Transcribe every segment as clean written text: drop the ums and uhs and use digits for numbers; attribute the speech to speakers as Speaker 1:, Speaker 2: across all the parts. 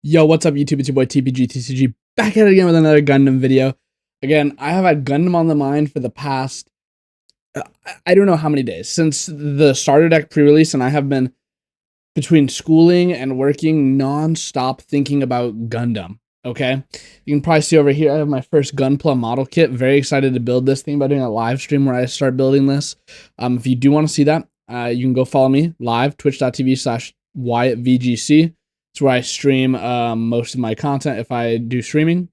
Speaker 1: Yo, what's up YouTube? It's your boy TPGTCG back at it again with another Gundam video. Again, I have had Gundam on the mind for the past, I don't know how many days, since the starter deck pre-release, and I have been between schooling and working non-stop thinking about Gundam, okay? You can probably see over here, I have my first Gunpla model kit. Very excited to build this thing about doing a live stream where I start building this. If you do want to see that, you can go follow me live, twitch.tv/WyattVGC. It's where I stream most of my content if I do streaming.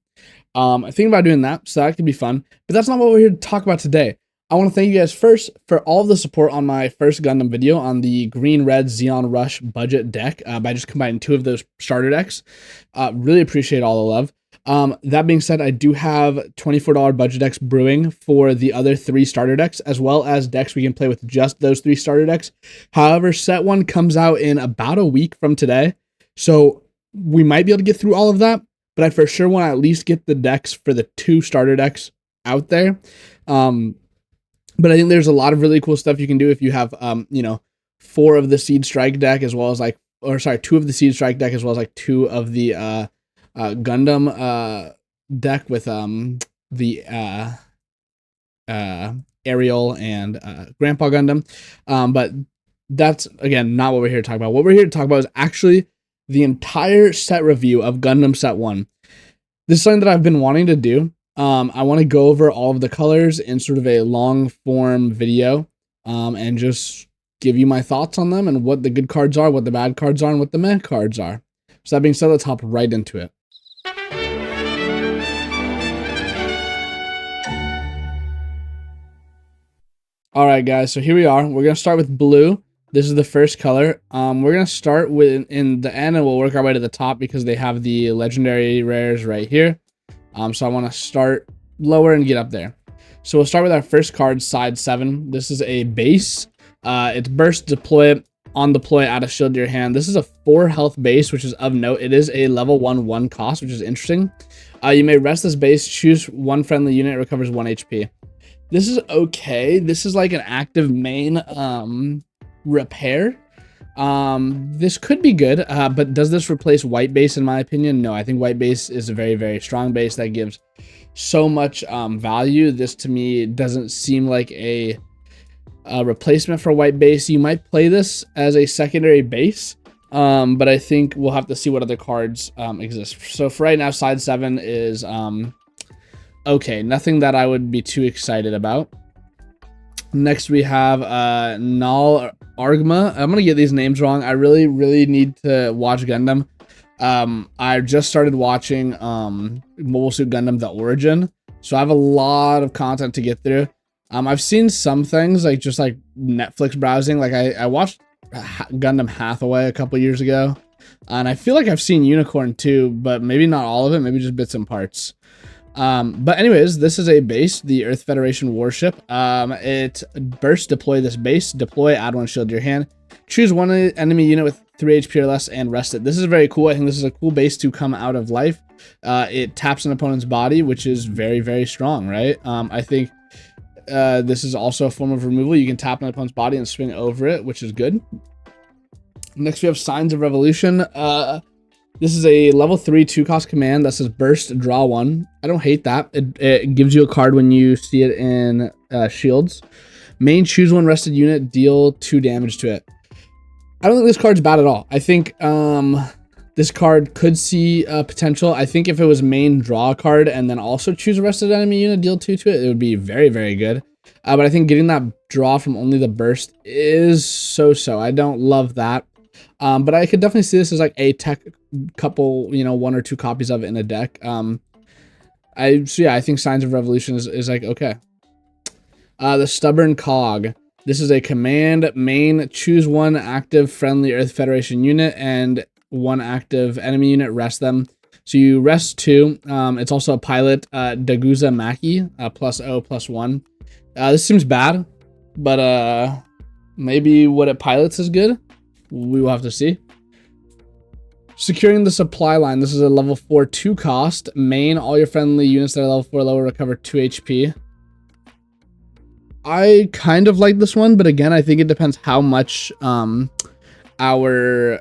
Speaker 1: I think about doing that, so that could be fun. But that's not what we're here to talk about today. I want to thank you guys first for all of the support on my first Gundam video on the Green-Red Xeon Rush budget deck by just combining two of those starter decks. Really appreciate all the love. That being said, I do have $24 budget decks brewing for the other three starter decks, as well as decks we can play with just those three starter decks. However, set one comes out in about a week from today. So we might be able to get through all of that, but I for sure want to at least get the decks for the two starter decks out there. But I think there's a lot of really cool stuff you can do if you have, four of the Seed Strike deck as well as two of the Seed Strike deck as well as like two of the Gundam deck with the Ariel and Grandpa Gundam. But that's, again, not what we're here to talk about. What we're here to talk about is actually the entire set review of Gundam Set 1. This is something that I've been wanting to do. I want to go over all of the colors in sort of a long form video and just give you my thoughts on them and what the good cards are, what the bad cards are, and what the meh cards are. So that being said, let's hop right into it. All right, guys, so here we are. We're going to start with blue. This is the first color. We're going to start with in the end and we'll work our way to the top because they have the legendary rares right here. So I want to start lower and get up there. So we'll start with our first card, side 7. This is a base. It's burst, deploy, on deploy, add a shield to your hand. This is a 4 health base, which is of note. It is a level 1 cost, which is interesting. You may rest this base, choose one friendly unit, it recovers 1 HP. This is okay. This is like an active main repair. This could be good, but does this replace white base in my opinion? No, I think white base is a very, very strong base that gives so much value. This to me doesn't seem like a replacement for white base. You might play this as a secondary base, but I think we'll have to see what other cards exist. So for right now, side 7 is okay, nothing that I would be too excited about. Next we have Nal Argma. I'm gonna get these names wrong. I really need to watch Gundam. I just started watching Mobile Suit Gundam The Origin, so I have a lot of content to get through. I've seen some things like just like Netflix browsing. Like I watched Gundam Hathaway a couple years ago, and I feel like I've seen Unicorn too, but maybe not all of it, maybe just bits and parts. But anyways, this is a base, the Earth Federation warship. It burst, deploy this base, deploy, add 1 shield to your hand, choose one enemy unit with 3 HP or less and rest it. This is very cool. I think this is a cool base to come out of life. It taps an opponent's body, which is very, very strong, right? I think this is also a form of removal. You can tap an opponent's body and swing over it, which is good. Next we have Signs of Revolution. This is a level 3 2-cost command that says burst, draw 1. I don't hate that. It gives you a card when you see it in shields. Main, choose 1 rested unit, deal 2 damage to it. I don't think this card's bad at all. I think this card could see potential. I think if it was main, draw a card and then also choose a rested enemy unit, deal 2 to it, it would be very, very good. But I think getting that draw from only the burst is so-so. I don't love that. But I could definitely see this as like a tech couple, 1 or 2 copies of it in a deck. I think Signs of Revolution is like okay. The Stubborn Cog. This is a command main, choose 1 active friendly Earth Federation unit and 1 active enemy unit, rest them. So you rest 2. It's also a pilot, Daguza Maki, +0/+1. This seems bad, but maybe what it pilots is good. We will have to see. Securing the supply line. This is a level 4 2-cost. Main, all your friendly units that are level 4 or lower recover 2 HP. I kind of like this one, but again, I think it depends how much our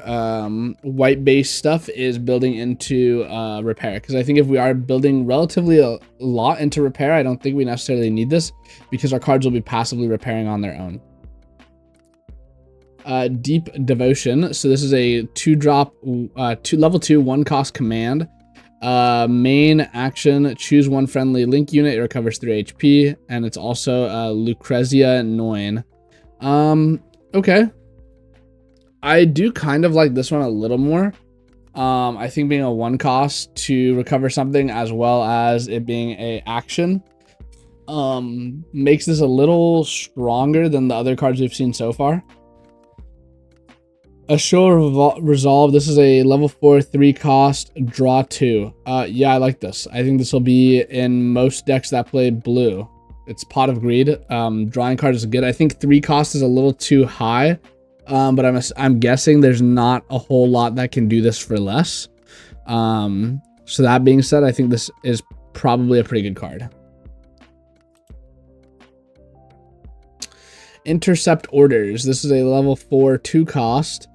Speaker 1: white base stuff is building into repair, because I think if we are building relatively a lot into repair, I don't think we necessarily need this, because our cards will be passively repairing on their own. Deep Devotion. So this is a 2-drop, level 2 1-cost command. Main action, choose one friendly link unit. It recovers 3 HP, and it's also Lucrezia 9. Okay. I do kind of like this one a little more. I think being a 1-cost to recover something, as well as it being a action, makes this a little stronger than the other cards we've seen so far. Assure Resolve. This is a level 4 3-cost draw 2. Yeah, I like this. I think this will be in most decks that play blue. It's Pot of Greed. Drawing card is good. I think 3-cost is a little too high, but I'm guessing there's not a whole lot that can do this for less. So that being said, I think this is probably a pretty good card. Intercept Orders. This is a level 4 2-cost.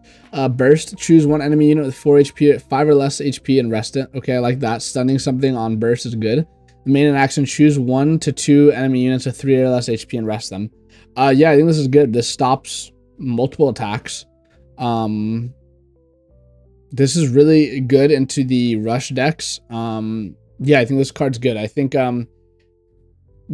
Speaker 1: Burst. Choose one enemy unit with 4 HP, 5 or less HP, and rest it. Okay, I like that. Stunning something on burst is good. Main and action, choose 1 to 2 enemy units with 3 or less HP and rest them. Yeah, I think this is good. This stops multiple attacks. This is really good into the rush decks. Yeah, I think this card's good. I think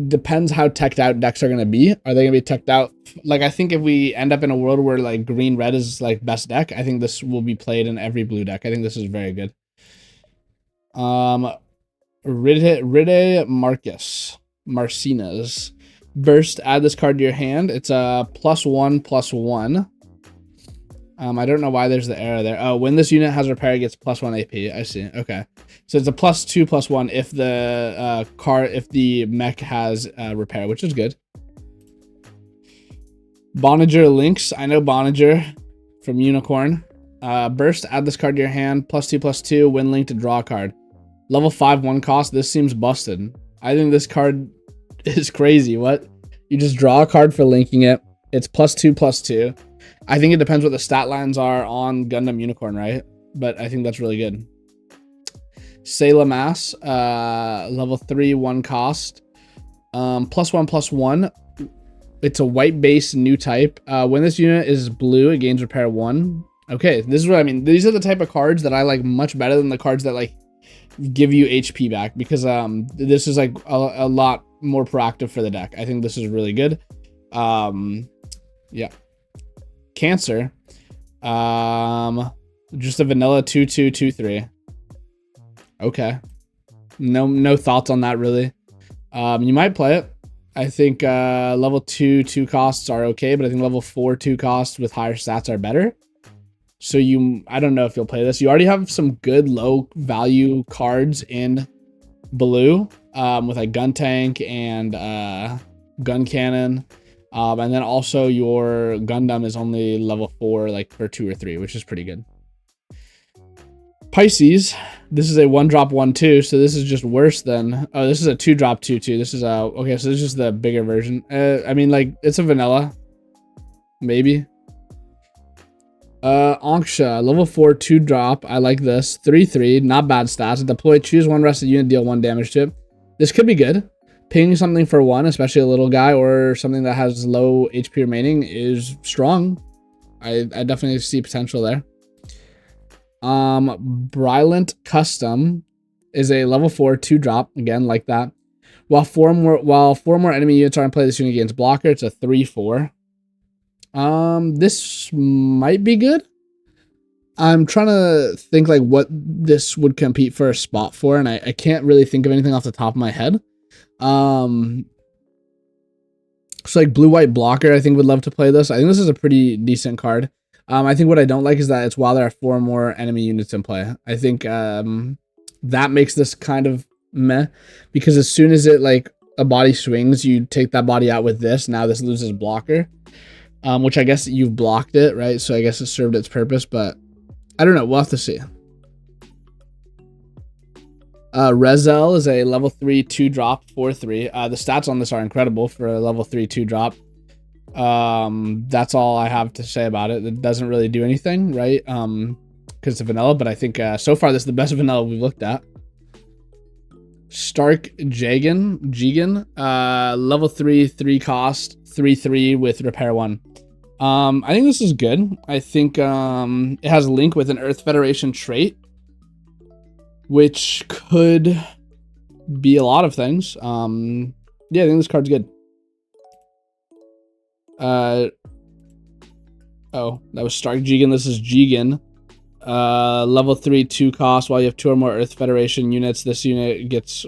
Speaker 1: depends how teched out decks are going to be. Are they going to be teched out? Like, I think if we end up in a world where like green red is like best deck, I think this will be played in every blue deck. I think this is very good. Ride Marcinas. Burst, add this card to your hand. It's a +1/+1. I don't know why there's the arrow there. Oh, when this unit has repair, it gets +1 AP. I see. Okay, so it's a +2/+1 if the mech has repair, which is good. Bonager Lynx. I know Bonager from Unicorn. Burst, add this card to your hand. +2/+2. When linked, to draw a card. Level 5 1-cost. This seems busted. I think this card is crazy. What? You just draw a card for linking it. It's +2/+2. I think it depends what the stat lines are on Gundam Unicorn, right? But I think that's really good. Sailor Mass, level 3 1-cost. +1/+1. It's a white base new type. When this unit is blue, it gains repair 1. Okay, this is what I mean. These are the type of cards that I like much better than the cards that like give you HP back, because this is like a lot more proactive for the deck. I think this is really good. Yeah. Cancer. Just a vanilla 2/2/2/3. Okay. No thoughts on that really. You might play it. I think level 2 2-costs are okay, but I think level 4 2-costs with higher stats are better. So I don't know if you'll play this. You already have some good low value cards in blue, with like gun tank and gun cannon. And then also your Gundam is only level 4, like for 2 or 3, which is pretty good. Pisces. This is a 1-drop 1/2, so this is just worse than. Oh, this is a 2-drop 2/2. This is a okay. So this is just the bigger version. I mean, like it's a vanilla, maybe. Anksha, level 4 2-drop. I like this. 3/3, not bad stats. Deploy, choose one rested unit, deal 1 damage to it. This could be good. Ping something for 1, especially a little guy or something that has low HP remaining, is strong. I definitely see potential there. Brilliant Custom is a level 4 2-drop. Again, like that. While four more enemy units are in play, this unit gains blocker. It's a 3/4. This might be good. I'm trying to think like what this would compete for a spot for, and I can't really think of anything off the top of my head. So like blue-white blocker, I think would love to play this. I think this is a pretty decent card. I think what I don't like is that it's while there are 4 more enemy units in play. I think that makes this kind of meh, because as soon as it like a body swings, you take that body out with this. Now this loses blocker, which I guess you've blocked it, right? So I guess it served its purpose, but I don't know. We'll have to see. Rezel is a level 3 2-drop 4/3. The stats on this are incredible for a level 3 2-drop. That's all I have to say about it. It doesn't really do anything, right? Because it's vanilla, but I think so far this is the best vanilla we've looked at. Stark Jigen, level 3, 3 cost, 3/3 with repair 1. I think this is good. I think it has a link with an Earth Federation trait, which could be a lot of things. Yeah, I think this card's good. Oh, that was Stark Jigen. This is Jigen. Level 3, 2 cost. While you have 2 or more Earth Federation units, this unit gets...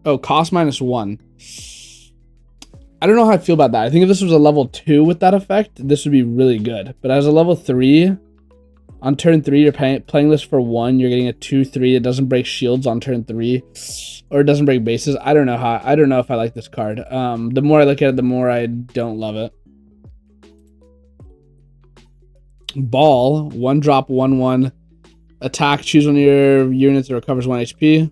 Speaker 1: Oh, cost -1. I don't know how I feel about that. I think if this was a level 2 with that effect, this would be really good. But as a level 3, on turn 3, you're playing this for 1. You're getting a 2/3. It doesn't break shields on turn 3, or it doesn't break bases. I don't know if I like this card. The more I look at it, the more I don't love it. Ball, 1 drop, 1/1. Attack, choose one of your units that recovers 1 HP.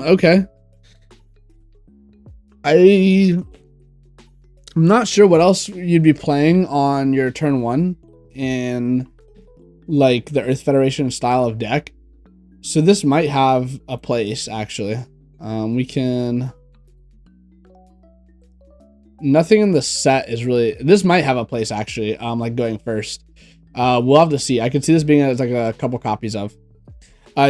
Speaker 1: Okay. I'm not sure what else you'd be playing on your turn 1 in like the Earth Federation style of deck. So this might have a place, actually. We can... Nothing in the set is really... This might have a place, actually, like going first. We'll have to see. I could see this being as like a couple copies of.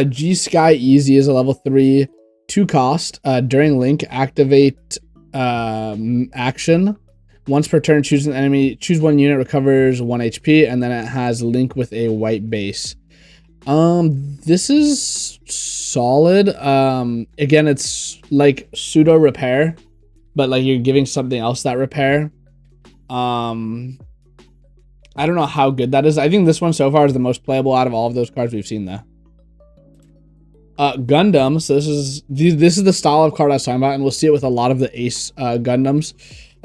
Speaker 1: G-Sky Easy is a level 3, 2 cost. During Link, activate action. Once per turn, choose an enemy, choose 1 unit, recovers 1 HP, and then it has Link with a white base. This is solid. Again, it's like pseudo repair, but like you're giving something else that repair. I don't know how good that is. I think this one so far is the most playable out of all of those cards we've seen, though. Gundam. So this is the style of card I was talking about, and we'll see it with a lot of the Ace Gundams.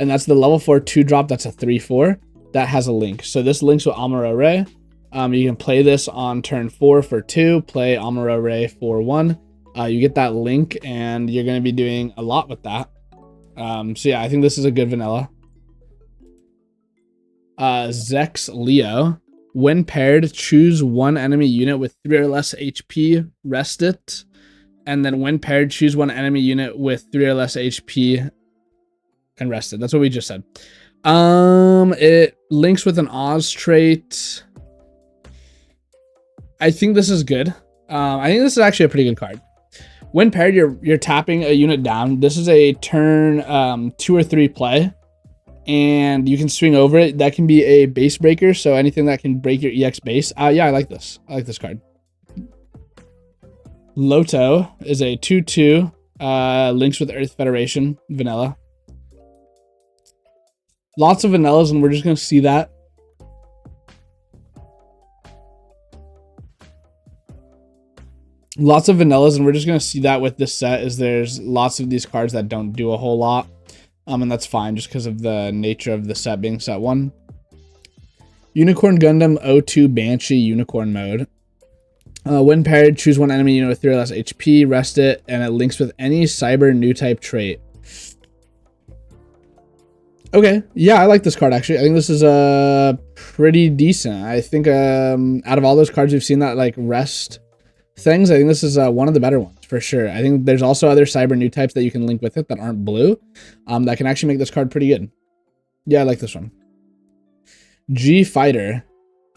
Speaker 1: And that's the level 4 2 drop. That's a 3/4 that has a link. So this links with Amuro Ray. You can play this on turn 4 for 2. Play Amuro Ray for 1. You get that link, and you're going to be doing a lot with that. So yeah, I think this is a good vanilla. Zex Leo. When paired, choose 1 enemy unit with 3 or less HP, rest it. And then when paired, choose 1 enemy unit with 3 or less HP and rest it. That's what we just said. It links with an Oz trait. I think this is good. I think this is actually a pretty good card. When paired, you're tapping a unit down. This is a turn 2 or 3 play, and you can swing over it. That can be a base breaker, so anything that can break your EX base. Yeah, I like this. I like this card. Loto is a 2/2. Links with Earth Federation. Vanilla. Lots of vanillas, and we're just going to see that. Lots of vanillas, and we're just going to see that with this set. Is there's lots of these cards that don't do a whole lot. And that's fine just because of the nature of the set being set 1. Unicorn Gundam 02 Banshee Unicorn mode. When paired, choose 1 enemy unit with 3 or less HP, rest it, and it links with any Cyber Newtype trait. Okay, yeah, I like this card actually. I think this is pretty decent. I think out of all those cards we've seen that like rest things, I think this is one of the better ones for sure. I think there's also other Cyber Newtypes that you can link with it that aren't blue, that can actually make this card pretty good. Yeah, I like this one. G Fighter.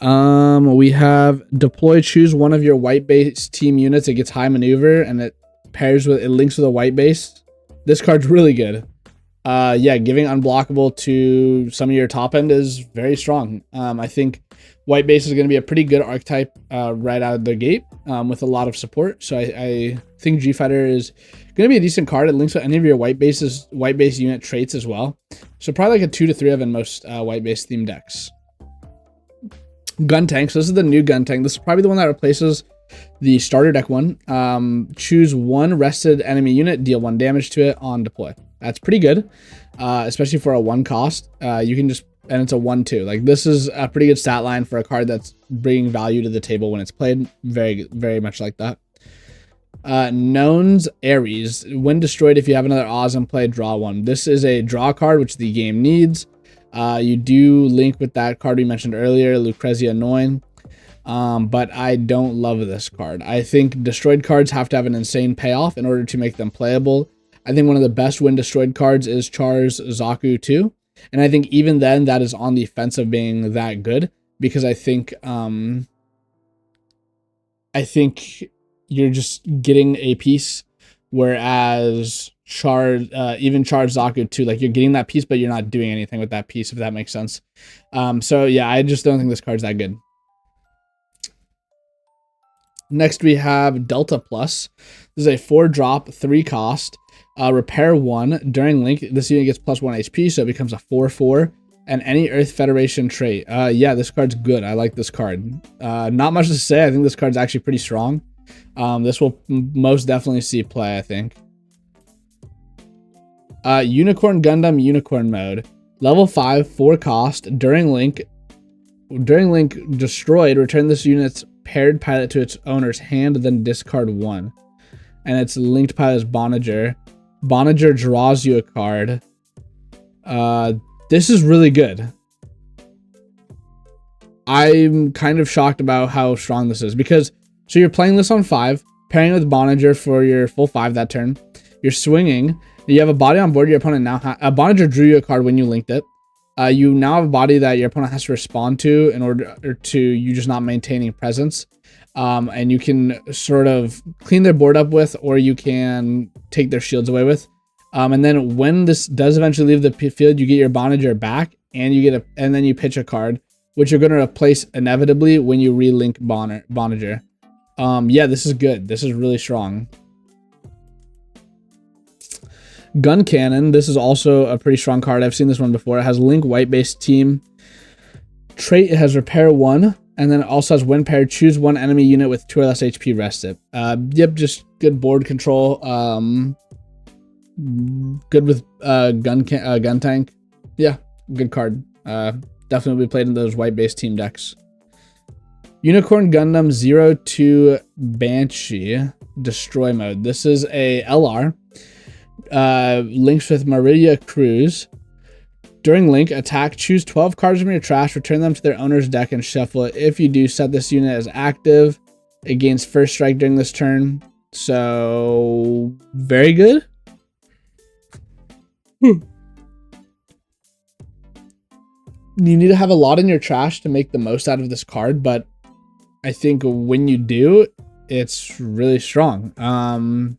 Speaker 1: We have deploy, choose 1 of your white base team units. It gets high maneuver and it links with a white base. This card's really good. Yeah, giving unblockable to some of your top end is very strong. I think white base is going to be a pretty good archetype right out of the gate with a lot of support. So I think G Fighter is going to be a decent card. It links with any of your white base unit traits as well. So probably like a 2 to 3 of in most white base themed decks. Gun Tank. So this is the new Gun Tank. This is probably the one that replaces the starter deck one. Choose 1 rested enemy unit, deal 1 damage to it on deploy. That's pretty good, especially for a 1 cost. You can just, and it's a 1/2. Like this is a pretty good stat line for a card that's bringing value to the table when it's played. Very, very much like that. Known's Ares. When destroyed, if you have another Oz in play, draw one. This is a draw card, which the game needs. You do link with that card we mentioned earlier, Lucrezia Noin. But I don't love this card. I think destroyed cards have to have an insane payoff in order to make them playable. I think one of the best when destroyed cards is Char's Zaku 2. And I think even then that is on the fence of being that good, because I think you're just getting a piece, whereas even Char Zaku 2, like, you're getting that piece, but you're not doing anything with that piece, if that makes sense. So yeah, I just don't think this card's that good. Next, we have Delta Plus. This is a 4-drop, 3-cost. Repair 1. During Link, this unit gets +1 HP, so it becomes a 4/4. And any Earth Federation trait. Yeah, this card's good. I like this card. Not much to say. I think this card's actually pretty strong. This will most definitely see play, I think. Unicorn Gundam Unicorn Mode. Level 5, 4-cost. During Link destroyed, return this unit's paired pilot to its owner's hand, then discard 1. And its linked pilot is Bonager. Bonager draws you a card. This is really good. I'm kind of shocked about how strong this is, because so you're playing this on 5, pairing with Bonager for your full 5 that turn. You're swinging. You have a body on board. Your opponent now Bonager drew you a card when you linked it. You now have a body that your opponent has to respond to in order to you just not maintaining presence. And you can sort of clean their board up with, or you can take their shields away with. And then when this does eventually leave the field, you get your Bonager back, and and then you pitch a card, which you're going to replace inevitably when you relink Bonager. Yeah, this is good. This is really strong. Gun Cannon. This is also a pretty strong card. I've seen this one before. It has Link white-based team. Trait, it has Repair 1. And then it also has when paired, choose one enemy unit with 2 or less HP, rest it. Yep, just good board control. Good with gun tank. Yeah, good card. Definitely be played in those white-based team decks. Unicorn Gundam 02 Banshee Destroy Mode. This is a LR. Links with Maridia Cruz. During Link, attack, choose 12 cards from your trash, return them to their owner's deck, and shuffle it. If you do, set this unit as active. It gains first strike during this turn. So, very good. You need to have a lot in your trash to make the most out of this card, but I think when you do, it's really strong. I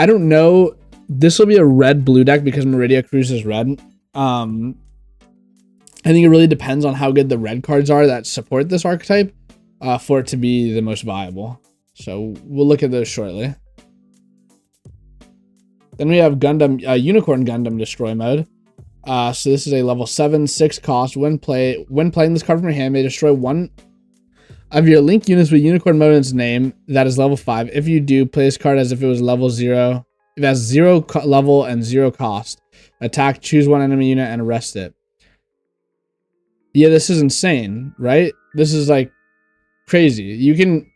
Speaker 1: don't know. This will be a red-blue deck because Maridia Cruz is red. I think it really depends on how good the red cards are that support this archetype for it to be the most viable. So we'll look at those shortly. Then we have Gundam Unicorn Gundam Destroy Mode. So this is a level 7, 6 cost. When playing this card from your hand, may destroy one of your Link units with Unicorn Mode in its name that is level 5. If you do, play this card as if it was level 0. If it has 0 level and 0 cost. Attack, choose one enemy unit, and arrest it. Yeah, this is insane, right? This is like crazy. You can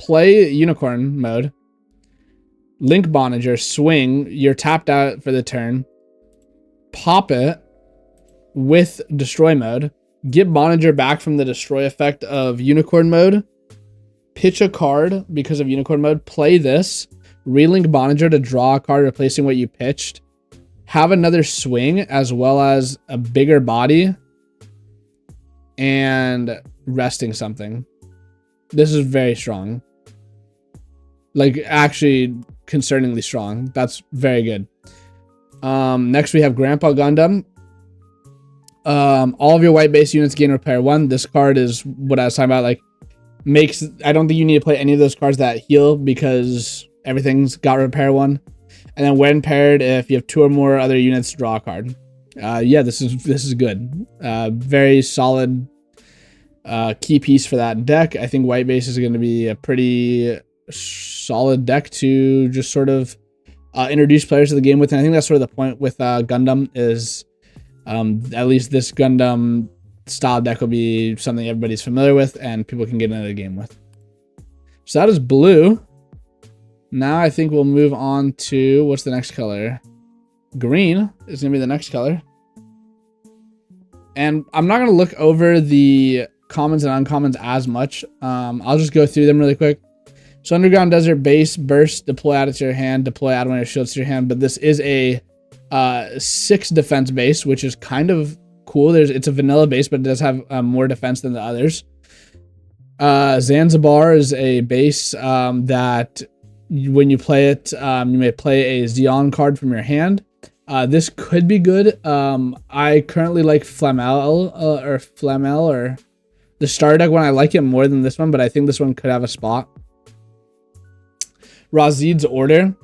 Speaker 1: play Unicorn Mode, Link Bonager, swing, you're tapped out for the turn, pop it with Destroy Mode, get Bonager back from the Destroy effect of Unicorn Mode, pitch a card because of Unicorn Mode, play this, relink Bonager to draw a card replacing what you pitched, have another swing as well as a bigger body, and resting something. This is very strong. Like, actually concerningly strong. That's very good. Next we have Grandpa Gundam. All of your white base units gain Repair 1. This card is what I was talking about. Like, I don't think you need to play any of those cards that heal because everything's got Repair 1. And then when paired, if you have 2 or more other units, draw a card. Yeah, this is good. Very solid key piece for that deck. I think white base is going to be a pretty solid deck to just sort of introduce players to the game with. And I think that's sort of the point with Gundam is at least this Gundam style deck will be something everybody's familiar with and people can get into the game with. So that is blue. Now I think we'll move on to, what's the next color? Green is going to be the next color. And I'm not going to look over the commons and uncommons as much. I'll just go through them really quick. So Underground Desert base, burst, deploy, add it to your hand, deploy, add one of your shields to your hand. But this is a 6 defense base, which is kind of cool. It's a vanilla base, but it does have more defense than the others. Zanzibar is a base that when you play it, you may play a Xeon card from your hand. This could be good. I currently like Flamel or the starter deck one. I like it more than this one, but I think this one could have a spot. Razid's Order.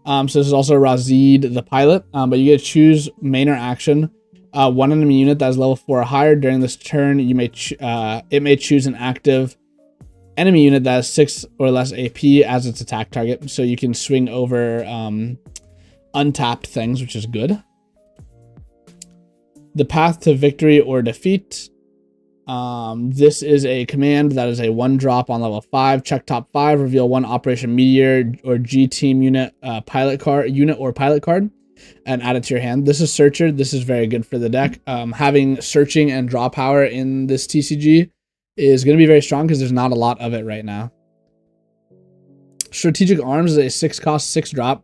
Speaker 1: So this is also Razid the pilot, but you get to choose main or action. One enemy unit that is level 4 or higher. During this turn, you may it may choose an active enemy unit that has 6 or less AP as its attack target. So you can swing over untapped things, which is good. The Path to Victory or Defeat. This is a command that is a 1-drop on level 5. Check top 5. Reveal 1 Operation Meteor or G Team unit pilot card and add it to your hand. This is Searcher. This is very good for the deck. Having searching and draw power in this TCG is going to be very strong because there's not a lot of it right now. Strategic Arms is a 6-cost 6-drop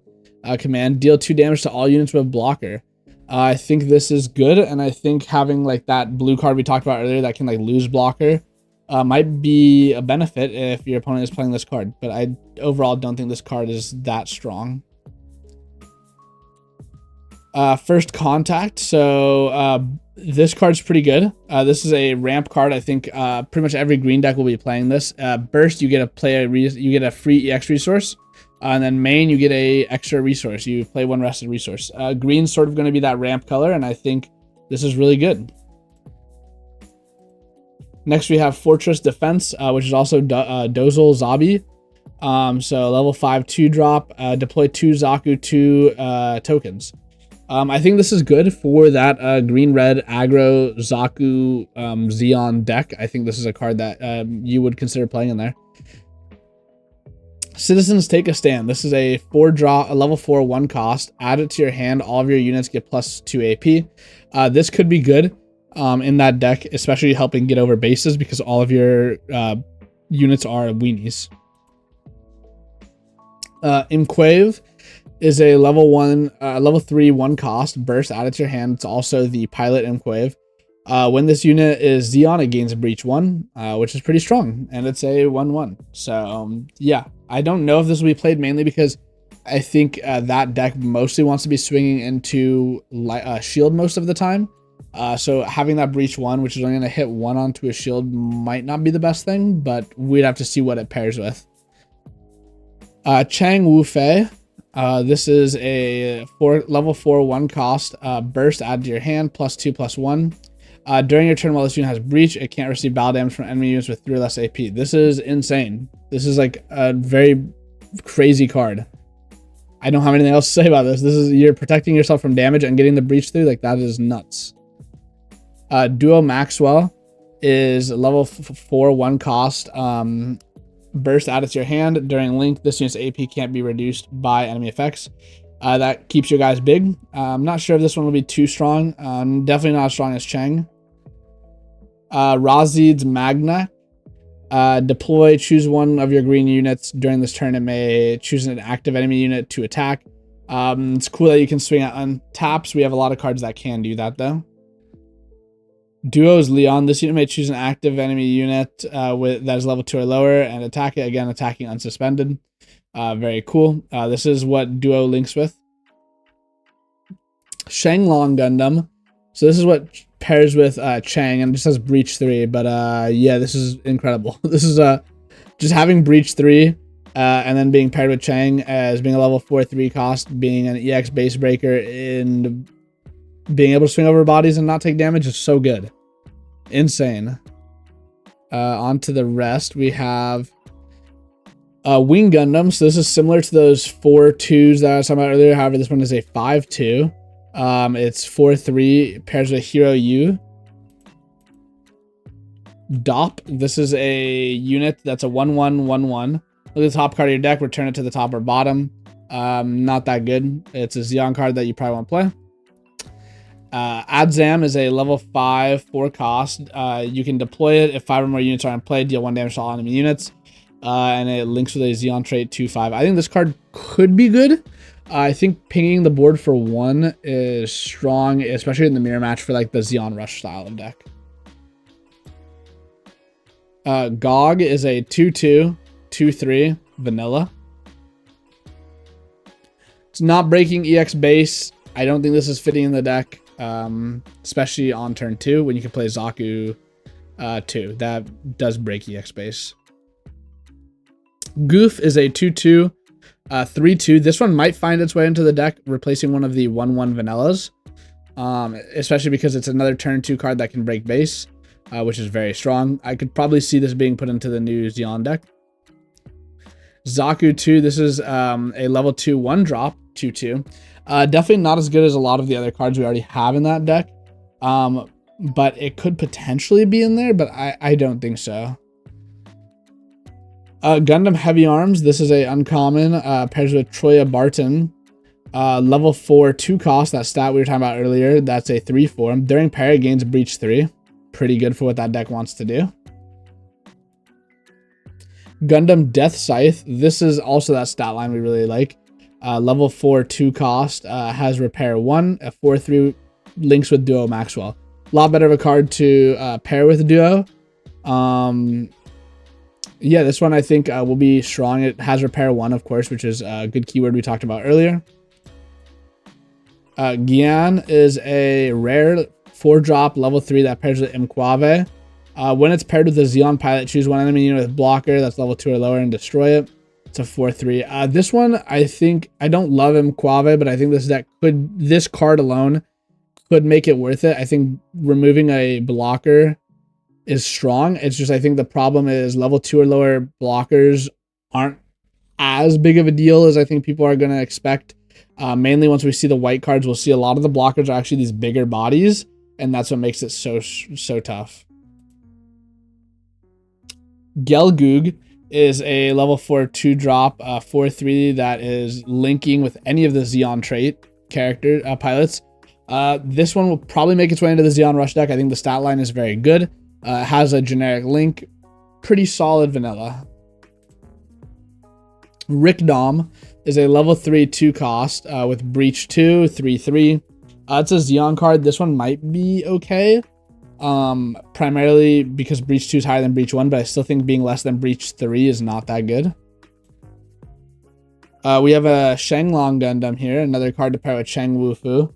Speaker 1: command. Deal 2 damage to all units with blocker. I think this is good, and I think having like that blue card we talked about earlier that can like lose blocker might be a benefit if your opponent is playing this card. But I overall don't think this card is that strong. First Contact. So this card's pretty good. This is a ramp card. I think pretty much every green deck will be playing this. Burst, you get a free EX resource. And then main, you get a extra resource. You play 1 rested resource. Green's sort of going to be that ramp color, and I think this is really good. Next, we have Fortress Defense, which is also Dozel Zabi. So level 5 2-drop. Deploy 2 Zaku 2 tokens. I think this is good for that green-red aggro Zaku Xeon deck. I think this is a card that you would consider playing in there. Citizens Take a Stand. This is a 4-drop, a level 4 1-cost. Add it to your hand. All of your units get plus 2 AP. This could be good in that deck, especially helping get over bases because all of your units are weenies. Imquave is a level 3 1-cost burst. Add it to your hand. It's also the pilot Imquave. When this unit is Xeon, it gains a breach 1, which is pretty strong, and it's a 1/1. So yeah, I don't know if this will be played mainly because I think that deck mostly wants to be swinging into shield most of the time. So having that breach 1, which is only going to hit 1 onto a shield, might not be the best thing, but we'd have to see what it pairs with. Chang Wu Fei. This is a level 4 1-cost burst. Add to your hand, plus 2/+1. During your turn while this unit has breach, it can't receive battle damage from enemy units with 3 or less AP. This is insane. This is like a very crazy card. I don't have anything else to say about this. This is, you're protecting yourself from damage and getting the breach through. Like, that is nuts. Duo Maxwell is level 4 1-cost. Burst, add it to your hand. During link, this unit's AP can't be reduced by enemy effects. That keeps your guys big. I'm not sure if this one will be too strong. Definitely not as strong as Cheng. Razid's Magna. Deploy, choose 1 of your green units. During this turn, it may choose an active enemy unit to attack. It's cool that you can swing out on taps. We have a lot of cards that can do that, though. Duo's Leon. This unit may choose an active enemy unit that is level 2 or lower and attack it. Again, attacking unsuspended. Very cool. This is what Duo links with. Shenlong Gundam. So this is what pairs with Chang, and it just has Breach 3. But yeah, this is incredible. This is just having Breach 3 and then being paired with Chang as being a level 4 3-cost, being an EX base breaker, and being able to swing over bodies and not take damage is so good. Insane. On to the rest. We have Wing Gundam. So this is similar to those 4/2s that I was talking about earlier. However, this one is a 5/2. It's 4/3, pairs with Hero U. DOP. This is a unit that's a 1/1/1/1. Look at the top card of your deck, return it to the top or bottom. Not that good. It's a Xeon card that you probably won't play. Adzam is a level 5 4 cost. You can deploy it if 5 or more units are in play, deal 1 damage to all enemy units. And it links with a Xeon trait 2/5. I think this card could be good. I think pinging the board for 1 is strong, especially in the mirror match for like the Xeon Rush style of deck. GOG is a 2/2 2/3 vanilla. It's not breaking EX base. I don't think this is fitting in the deck, especially on turn 2 when you can play Zaku 2. That does break EX base. Goof is a 2/2 3/2. This one might find its way into the deck, replacing one of the 1/1 vanillas, especially because it's another turn 2 card that can break base, which is very strong. I could probably see this being put into the new Xeon deck. Zaku 2, this is a level 2 1-drop 2/2. Definitely not as good as a lot of the other cards we already have in that deck, but it could potentially be in there, but I don't think so. Gundam Heavy Arms, this is a uncommon, pairs with Troya Barton. Level 4 2 cost, that stat we were talking about earlier, that's a 3/4. During pair, it gains Breach 3. Pretty good for what that deck wants to do. Gundam Death Scythe, this is also that stat line we really like. Level 4 2 cost, has Repair 1, a 4/3, links with Duo Maxwell. A lot better of a card to pair with Duo. Yeah, this one I think will be strong. It has Repair 1, of course, which is a good keyword we talked about earlier. Gian is a rare 4-drop level 3 that pairs with Mquave. When it's paired with the Xeon Pilot, choose one enemy unit with blocker that's level 2 or lower and destroy it. It's a 4/3. This one, I think, I don't love Mquave, but I think this card alone could make it worth it. I think removing a blocker is strong. It's just, I think the problem is level 2 or lower blockers aren't as big of a deal as I think people are going to expect. Mainly once we see the white cards, we'll see a lot of the blockers are actually these bigger bodies, and that's what makes it so tough. Gelgoog is a level 4 2-drop 4/3 that is linking with any of the Xeon trait character pilots. This one will probably make its way into the Xeon Rush deck. I think the stat line is very good. It has a generic link, pretty solid vanilla. Rickdom is a level 3 2 cost with Breach 2 3/3. It's a Xeon card. This one might be okay, primarily because Breach 2 is higher than Breach 1, but I still think being less than Breach 3 is not that good. We have a Shenlong Gundam here, another card to pair with Cheng Wufi.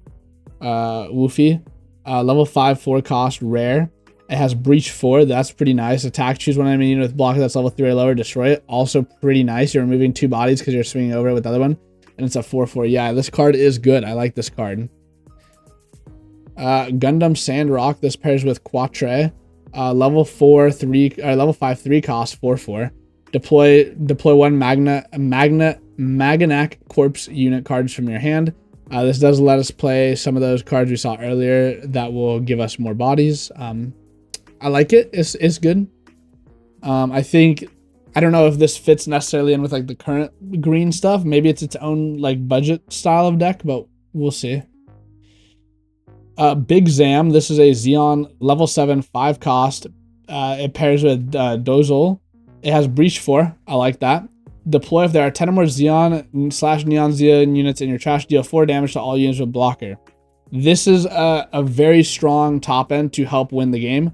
Speaker 1: Level 5 4 cost, rare. It has Breach 4, that's pretty nice. Attack, choose one enemy unit with blocker that's level 3 or lower, destroy it. Also pretty nice. You're removing 2 bodies because you're swinging over it with the other one. And it's a 4/4. Yeah, this card is good. I like this card. Gundam Sandrock, this pairs with Quatre. Level 5 3 cost, 4/4. Deploy 1 Maganac Corpse unit cards from your hand. This does let us play some of those cards we saw earlier that will give us more bodies. I like it. It's good. I think, I don't know if this fits necessarily in with like the current green stuff. Maybe it's its own like budget style of deck, but we'll see. Big Zam, this is a Xeon level 7 5 cost. It pairs with Dozol. It has Breach 4. I like that. Deploy if there are 10 or more Xeon/Neon Xeon units in your trash, deal 4 damage to all units with blocker. This is a very strong top end to help win the game.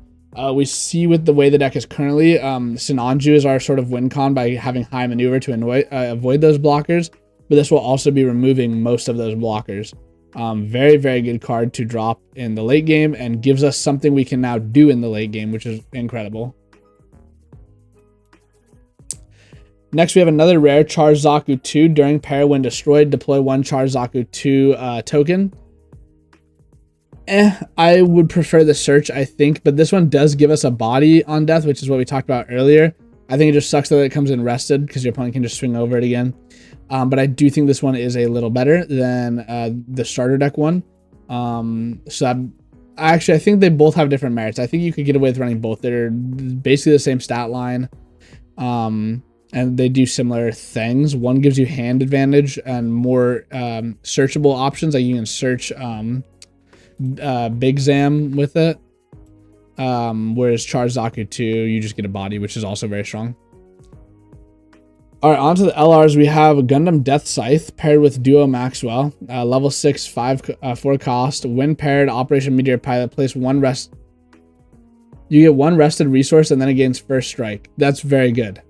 Speaker 1: We see with the way the deck is currently, Sinanju is our sort of win con by having high maneuver to avoid those blockers, but this will also be removing most of those blockers. Very, very good card to drop in the late game and gives us something we can now do in the late game, which is incredible. Next, we have another rare, Charge Zaku 2. During pair, when destroyed, deploy 1 Charge Zaku 2 token. I would prefer the search, I think, but this one does give us a body on death, which is what we talked about earlier. I think it just sucks that it comes in rested because your opponent can just swing over it again. But I do think this one is a little better than the starter deck one. I think they both have different merits. I think you could get away with running both. They're basically the same stat line. and they do similar things. One gives you hand advantage and more searchable options, like you can search Big Zam with it. Whereas Charge Zaku 2, you just get a body, which is also very strong. All right, on to the LRs. We have Gundam Death Scythe paired with Duo Maxwell, level 6, 4 cost. When paired, Operation Meteor Pilot, place one rest. You get one rested resource and then it gains first strike. That's very good.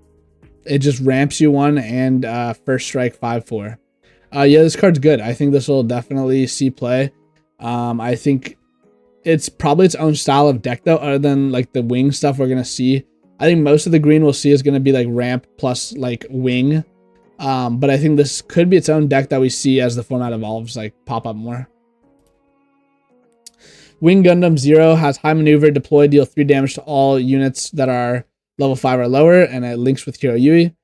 Speaker 1: It just ramps you one and first strike 5/4. Yeah, this card's good. I think this will definitely see play. I think it's probably its own style of deck though, other than like the wing stuff we're gonna see. I think most of the green we'll see is going to be like ramp plus like wing. But I think this could be its own deck that we see as the format evolves, like pop up more. Wing Gundam 0 has high maneuver, deploy, deal 3 damage to all units that are level 5 or lower, and it links with Hero Yui.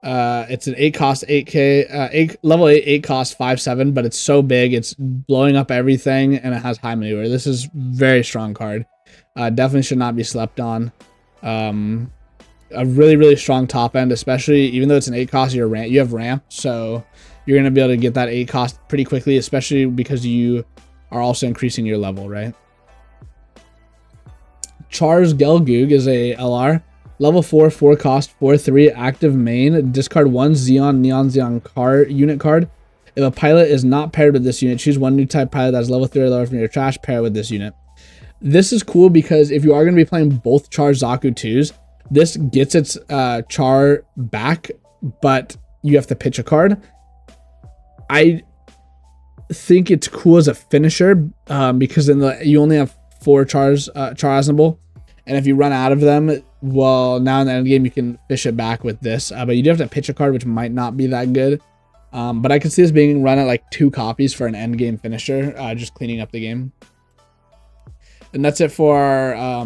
Speaker 1: It's an 8 cost, 8k, level 8 cost, 5/7, but it's so big, it's blowing up everything, and it has high maneuver. This is very strong card. Definitely should not be slept on. A really strong top end, especially even though it's an 8 cost, you have ramp, so you're going to be able to get that 8 cost pretty quickly, especially because you are also increasing your level, right? Char's Gelgoog is a LR, level 4, 4 cost, 4/3, active main, discard 1 Zeon Neon Zeon unit card. If a pilot is not paired with this unit, choose one new type pilot that's level 3 or lower from your trash, pair with this unit. This is cool because if you are going to be playing both Char Zaku 2s, this gets its Char back, but you have to pitch a card. I think it's cool as a finisher because then you only have 4 Char Aznable, and if you run out of them, well, now in the end game you can fish it back with this, but you do have to pitch a card, which might not be that good. But I could see this being run at like 2 copies for an end game finisher, just cleaning up the game. And that's it for our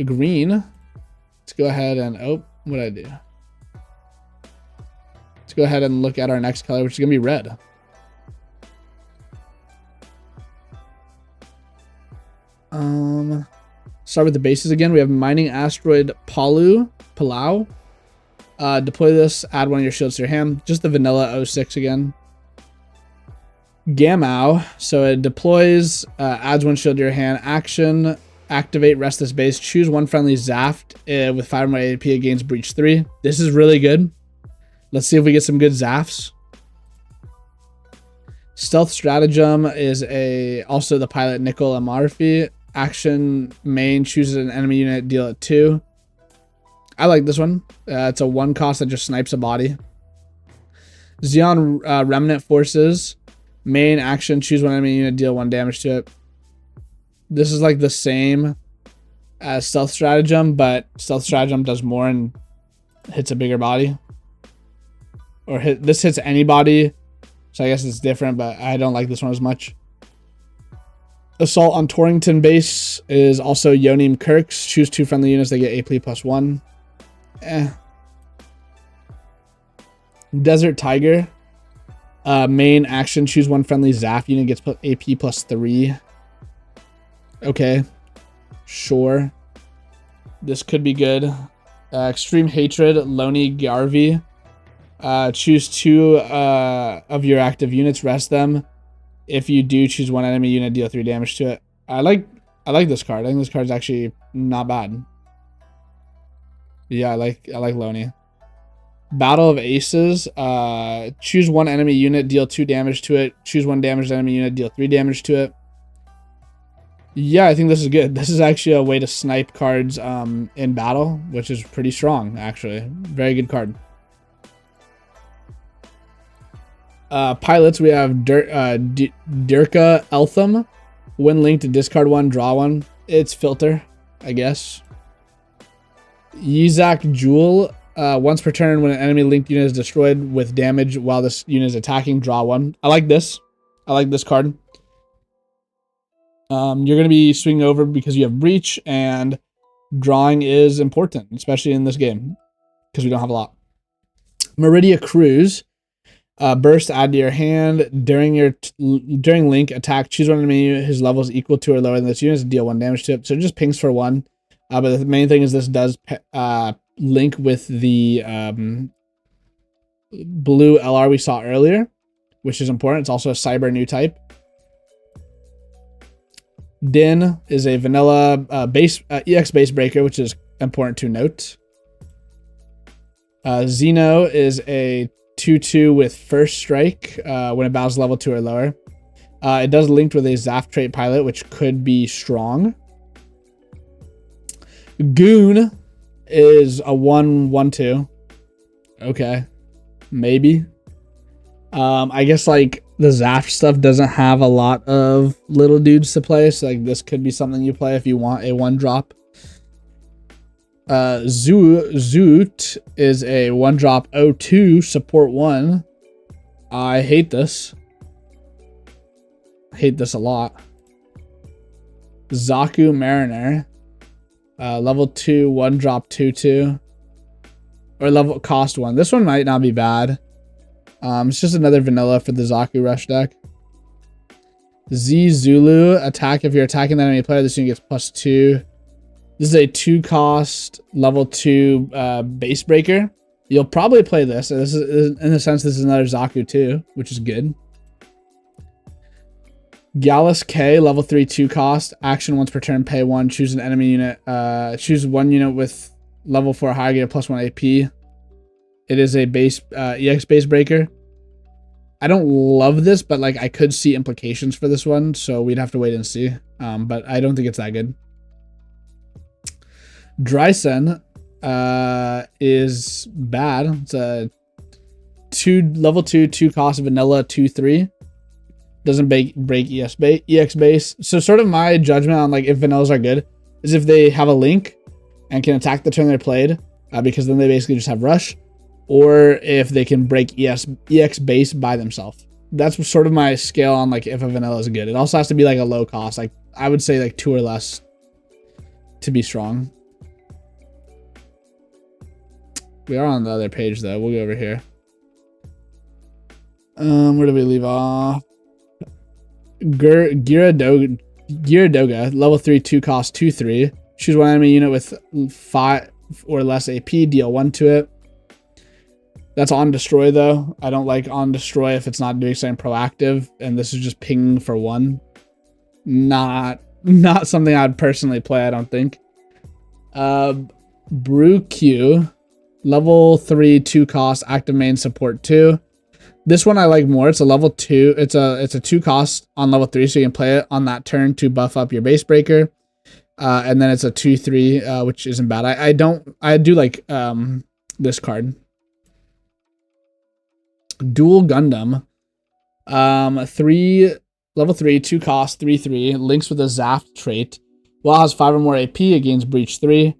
Speaker 1: green. Let's go ahead and, oh, what did I do? Let's go ahead and look at our next color, which is going to be red. Start with the bases again. We have Mining Asteroid Palau. Deploy this, add one of your shields to your hand. Just the vanilla 06 again. Gamau, so it deploys, adds one shield to your hand. Action, activate, rest this base. Choose one friendly Zaft with 5 more AP against Breach 3. This is really good. Let's see if we get some good Zafts. Stealth Stratagem is also the pilot Nickel Amarfi. Action, main, chooses an enemy unit, deal it 2. I like this one. It's a 1 cost that just snipes a body. Zeon Remnant Forces. Main action, choose one enemy unit, deal 1 damage to it. This is like the same as Stealth Stratagem, but Stealth Stratagem does more and hits a bigger body. Or this hits anybody, so I guess it's different, but I don't like this one as much. Assault on Torrington base is also Yonim Kirks. Choose 2 friendly units, they get AP +1. Desert Tiger. Main action, choose one friendly Zaf unit, gets AP +3. Okay, sure. This could be good. Extreme Hatred, Loni Garvey. Choose 2 of your active units, rest them. If you do, choose one enemy unit, deal 3 damage to it. I like this card. I think this card's actually not bad. Yeah, I like Loni. Battle of Aces. Choose one enemy unit, deal 2 damage to it. Choose one damaged enemy unit, deal 3 damage to it. Yeah, I think this is good. This is actually a way to snipe cards in battle, which is pretty strong, actually. Very good card. Pilots, we have Dirka Eltham. When linked to discard 1, draw 1. It's filter, I guess. Yizak Jewel. Once per turn, when an enemy linked unit is destroyed with damage while this unit is attacking, draw 1. I like this. I like this card. You're going to be swinging over because you have Breach, and drawing is important, especially in this game, because we don't have a lot. Meridia Cruise. Burst, add to your hand. During link, attack, choose one enemy unit whose level is equal to or lower than this unit, deal 1 damage to it. So it just pings for 1. But the main thing is this does link with the blue LR we saw earlier, which is important. It's also a cyber new type. Din is a vanilla EX base breaker, which is important to note. Xeno is a 2/2 with first strike when it battles level 2 or lower. It does link with a Zaf trait pilot, which could be strong. Goon is a 1/1/2. Okay, maybe. I guess like the Zaf stuff doesn't have a lot of little dudes to play, so like this could be something you play if you want a 1-drop. Zoot is a 1-drop 0/2 support 1. I hate this. Hate this a lot. Zaku Mariner, level 2 1-drop 2/2, or level cost 1. This one might not be bad. It's just another vanilla for the Zaku rush deck. Z Zulu attack. If you're attacking the enemy player, this unit gets +2. This is a 2-cost level 2 base breaker. You'll probably play this. This is, in a sense, this is another Zaku too, which is good. Gallus K, level 3 2-cost. Action once per turn, pay 1. Choose an enemy unit. Choose one unit with level 4 higher, get a +1 AP. It is a base EX base breaker. I don't love this, but like I could see implications for this one, so we'd have to wait and see. But I don't think it's that good. Drysen is bad. It's a level 2 2-cost vanilla 2/3. Doesn't break EX base. So sort of my judgment on like if vanillas are good is if they have a link and can attack the turn they're played, because then they basically just have rush, or if they can break EX base by themselves. That's sort of my scale on like if a vanilla is good. It also has to be like a low cost. Like I would say like 2 or less to be strong. We are on the other page though. We'll go over here. Where do we leave off? Gyaradoga, level 3 2-cost 2/3. Choose one enemy unit with 5 or less AP, deal 1 to it. That's on destroy though. I don't like on destroy if it's not doing something proactive, and this is just pinging for 1. Not something I'd personally play, I don't think. Brew Q, level 3 2-cost, active main support 2. This one I like more. It's a level 2. It's a 2-cost on level 3, so you can play it on that turn to buff up your base breaker. And then it's a 2/3, which isn't bad. I do like this card. Dual Gundam. Level 3 2-cost 3/3, links with a Zaf trait. While it has 5 or more AP, it gains breach 3.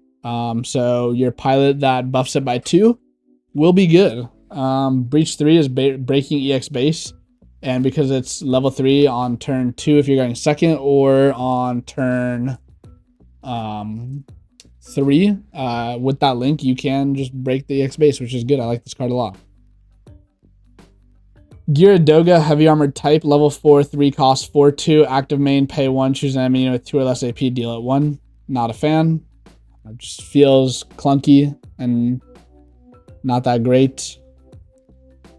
Speaker 1: So your pilot that buffs it by 2 will be good. Breach 3 is breaking EX base, and because it's level 3 on turn 2 if you're going second, or on turn 3 with that link, you can just break the EX base, which is good. I like this card a lot. Gyaradoga, heavy armored type, level 4 3-cost 4/2, active main, pay 1, choose an enemy unit with 2 or less AP, deal it 1. Not a fan. It just feels clunky and not that great.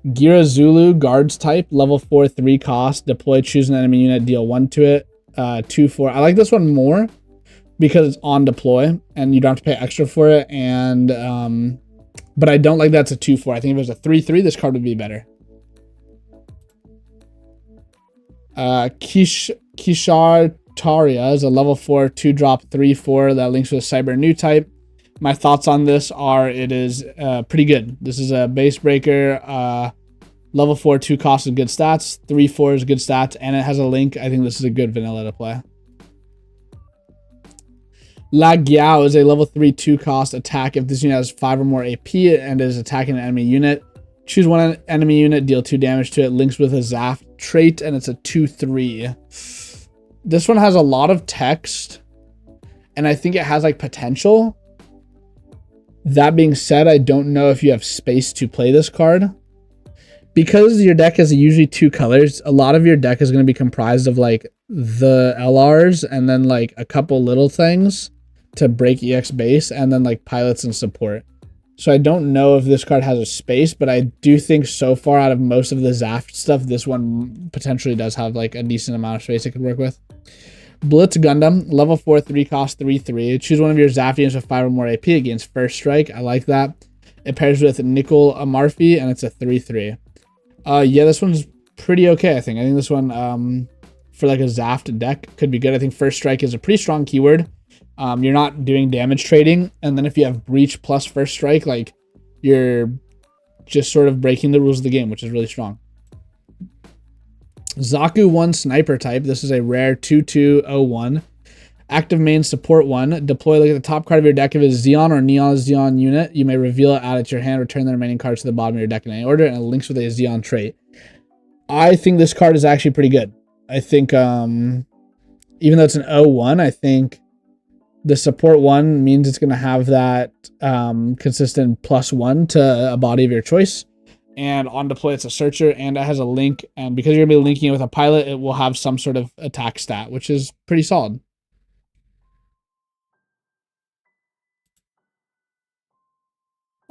Speaker 1: Gira Zulu, guards type, level 4 3-cost, deploy, choose an enemy unit, deal 1 to it. 2/4. I like this one more because it's on deploy and you don't have to pay extra for it. And but I don't like that's a 2/4. I think if it was a 3/3, this card would be better. Kishar Taria is a level 4 2-drop 3/4 that links with a cyber new type. My thoughts on this are it is pretty good. This is a base breaker, level 4 2-cost is good stats, 3/4 is good stats, and it has a link. I think this is a good vanilla to play. La Giao is a level 3 2-cost attack. If this unit has 5 or more AP and is attacking an enemy unit, choose one enemy unit, deal 2 damage to it, links with a Zaf trait, and it's a 2/3. This one has a lot of text, and I think it has like potential. That being said, I don't know if you have space to play this card. Because your deck is usually 2 colors, a lot of your deck is going to be comprised of like the LRs and then like a couple little things to break EX base, and then like pilots and support. So I don't know if this card has a space, but I do think so far out of most of the Zaft stuff, this one potentially does have like a decent amount of space it could work with. Blitz Gundam, level 4, 3 cost, 3/3. Choose one of your Zaft units with 5 or more AP against first strike. I like that. It pairs with Nickel Amarfi, and it's a 3/3. Yeah, this one's pretty okay, I think. I think this one, for like a Zaft deck, could be good. I think first strike is a pretty strong keyword. You're not doing damage trading, and then if you have breach plus first strike, like you're just sort of breaking the rules of the game, which is really strong. Zaku 1 Sniper type. This is a rare 2201. Active main support 1. Deploy, look at the top card of your deck. If it's Xeon or Neon Xeon unit, you may reveal it, add it to your hand, return the remaining cards to the bottom of your deck in any order, and it links with a Xeon trait. I think this card is actually pretty good. I think, even though it's an 01, I think the support 1 means it's going to have that consistent +1 to a body of your choice. And on deploy, it's a searcher, and it has a link. And because you're going to be linking it with a pilot, it will have some sort of attack stat, which is pretty solid.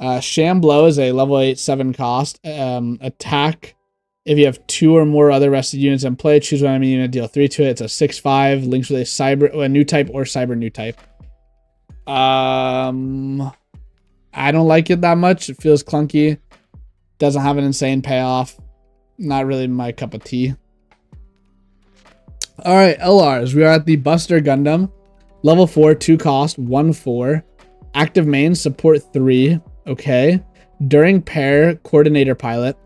Speaker 1: Shamblow is a level 8, 7 cost. Attack. If you have 2 or more other rested units in play, choose one enemy unit, deal 3 to it. It's a 6/5, links with a new type or cyber new type. I don't like it that much. It feels clunky. Doesn't have an insane payoff. Not really my cup of tea. All right, LRs. We are at the Buster Gundam. Level 4, 2 cost, 1/4. Active main, support 3. Okay. During pair, coordinator pilot.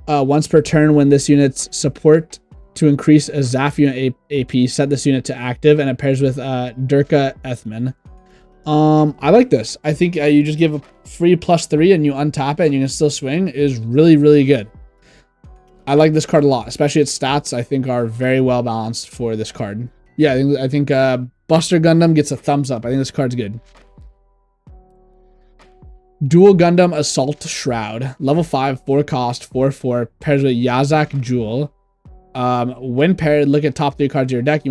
Speaker 1: Once per turn, when this unit's support to increase a Zaf unit AP, set this unit to active, and it pairs with Durka Ethman. I like this. I think you just give a free +3 and you untap it and you can still swing. It is really, really good. I like this card a lot, especially its stats. I think are very well balanced for this card. Yeah, I think Buster Gundam gets a thumbs up. I think this card's good. Dual Gundam Assault Shroud. Level 5, 4 cost, 4/4. Pairs with Yazak Jewel. When paired, look at top 3 cards of your deck. You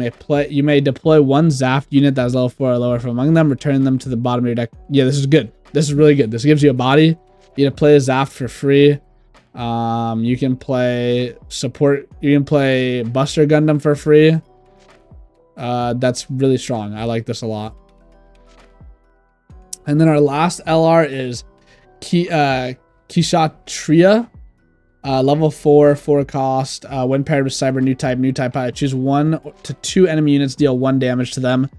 Speaker 1: may deploy 1 Zaft unit that's level 4 or lower from among them. Return them to the bottom of your deck. Yeah, this is good. This is really good. This gives you a body. You can play a Zaft for free. You can play support. You can play Buster Gundam for free. That's really strong. I like this a lot. And then our last LR is Kishatria. Level 4, 4 cost. When paired with cyber new type pilot, choose 1 to 2 enemy units, deal 1 damage to them.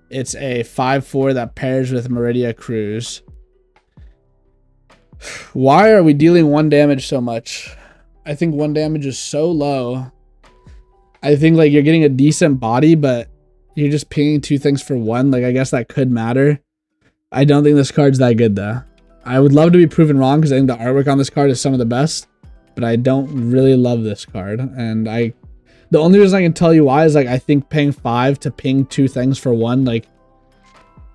Speaker 1: It's a 5/4 that pairs with Meridia Cruise. Why are we dealing 1 damage so much? I think 1 damage is so low. I think like you're getting a decent body, but you're just pinging 2 things for 1. Like I guess that could matter. I don't think this card's that good though. I would love to be proven wrong because I think the artwork on this card is some of the best, but I don't really love this card. And the only reason I can tell you why is like I think paying 5 to ping 2 things for 1 like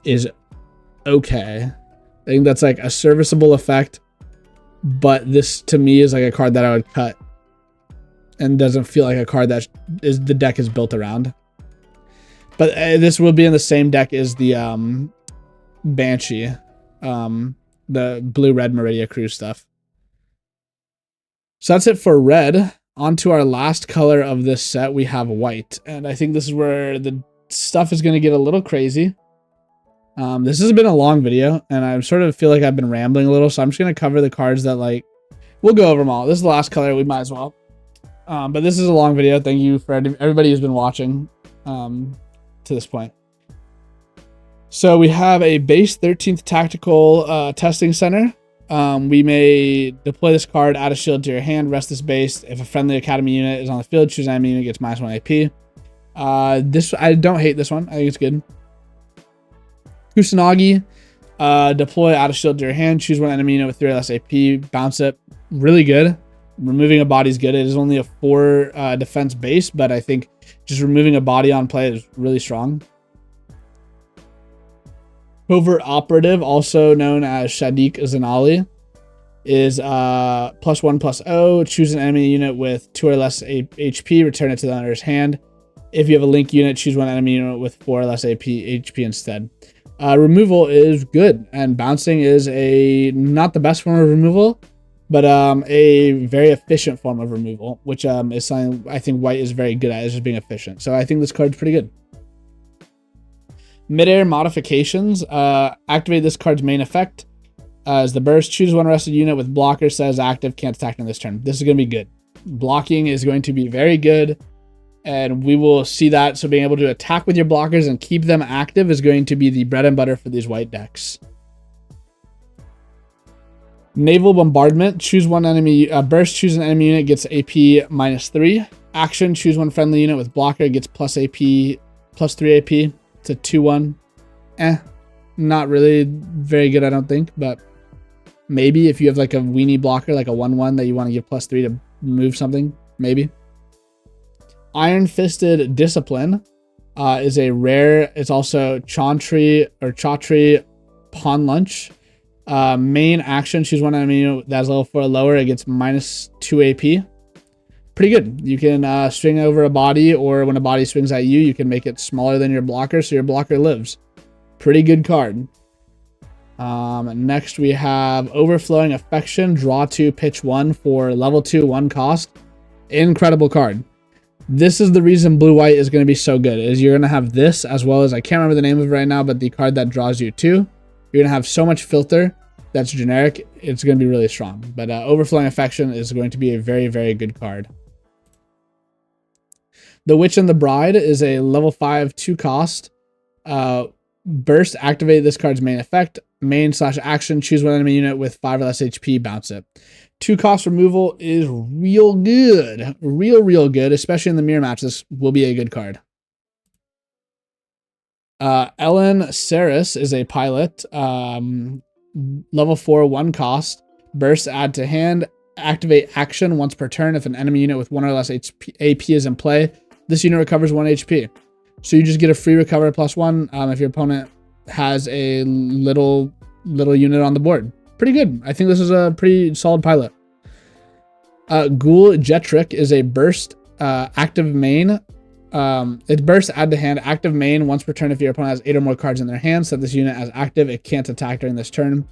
Speaker 1: is okay. I think that's like a serviceable effect, but this to me is like a card that I would cut and doesn't feel like a card that the deck is built around. But this will be in the same deck as the Banshee, the blue-red Meridia Cruise stuff. So that's it for red. On to our last color of this set, we have white. And I think this is where the stuff is going to get a little crazy. This has been a long video, and I sort of feel like I've been rambling a little, so I'm just going to cover the cards that, like, we'll go over them all. This is the last color, we might as well. But this is a long video. Thank you for everybody who's been watching to this point. So we have a base 13th Tactical Testing Center. We may deploy this card, add a shield to your hand, rest this base. If a friendly academy unit is on the field, choose an enemy unit, gets -1 AP. I don't hate this one. I think it's good. Kusanagi, deploy, add a shield to your hand, choose one enemy unit with 3 or less AP, bounce it. Really good. Removing a body is good. It is only a 4 defense base, but I think just removing a body on play is really strong. Covert Operative, also known as Shadiq Zanali, is +1/+0. Choose an enemy unit with 2 or less HP, return it to the owner's hand. If you have a link unit, choose one enemy unit with 4 or less HP instead. Removal is good, and bouncing is not the best form of removal, but a very efficient form of removal, which is something I think white is very good at, is just being efficient. So I think this card's pretty good. Midair modifications. Activate this card's main effect. As the burst, choose one rested unit with blocker, says active, can't attack in this turn. This is going to be good. Blocking is going to be very good, and we will see that. So being able to attack with your blockers and keep them active is going to be the bread and butter for these white decks. Naval Bombardment. Choose one enemy. Burst, choose an enemy unit, gets AP -3. Action, choose one friendly unit with blocker, gets plus AP, plus 3 AP. It's a 2/1. Not really very good, I don't think, but maybe if you have like a weenie blocker, like a 1/1 that you want to give plus 3 to move something, maybe. Iron Fisted Discipline is a rare. It's also Chauntry or Chautry Pawn Lunch. Main action, choose one enemy that's level 4 or lower. It gets -2 AP. Pretty good. You can swing over a body, or when a body swings at you, you can make it smaller than your blocker, so your blocker lives. Pretty good card. Next we have Overflowing Affection. Draw 2, pitch 1 for level 2, 1 cost. Incredible card. This is the reason blue-white is going to be so good, is you're going to have this, as well as, I can't remember the name of it right now, but the card that draws you 2. You're going to have so much filter that's generic, it's going to be really strong. But Overflowing Affection is going to be a very, very good card. The Witch and the Bride is a level 5, 2 cost. Burst, activate this card's main effect. Main/action, choose one enemy unit with 5 or less HP, bounce it. 2 cost removal is real good. Real good, especially in the mirror match. This will be a good card. Ellen Saris is a pilot. Level 4, 1 cost. Burst, add to hand. Activate action once per turn. If an enemy unit with 1 or less AP is in play, this unit recovers 1 HP. So you just get a free recover +1 if your opponent has a little unit on the board. Pretty good. I think this is a pretty solid pilot. Ghoul Jetrick is a burst active main. It bursts, add to hand, active main. Once per turn, if your opponent has 8 or more cards in their hand, set this unit as active. It can't attack during this turn.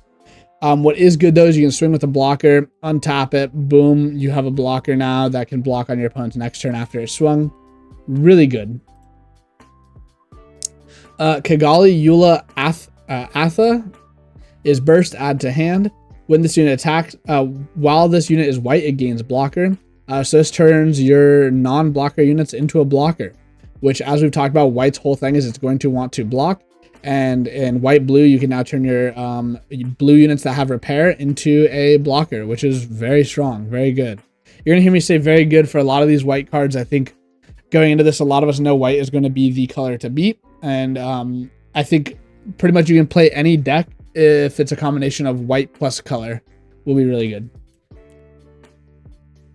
Speaker 1: What is good though is you can swing with a blocker, untap it, boom, you have a blocker now that can block on your opponent's next turn after it's swung. Really good. Kigali Eula Atha is burst, add to hand. When this unit attacks, while this unit is white, it gains blocker. So this turns your non-blocker units into a blocker, which, as we've talked about, white's whole thing is it's going to want to block. And in white-blue, you can now turn your blue units that have repair into a blocker, which is very strong, very good. You're going to hear me say very good for a lot of these white cards. I think going into this, a lot of us know white is going to be the color to beat. And I think pretty much you can play any deck if it's a combination of white plus color. Will be really good.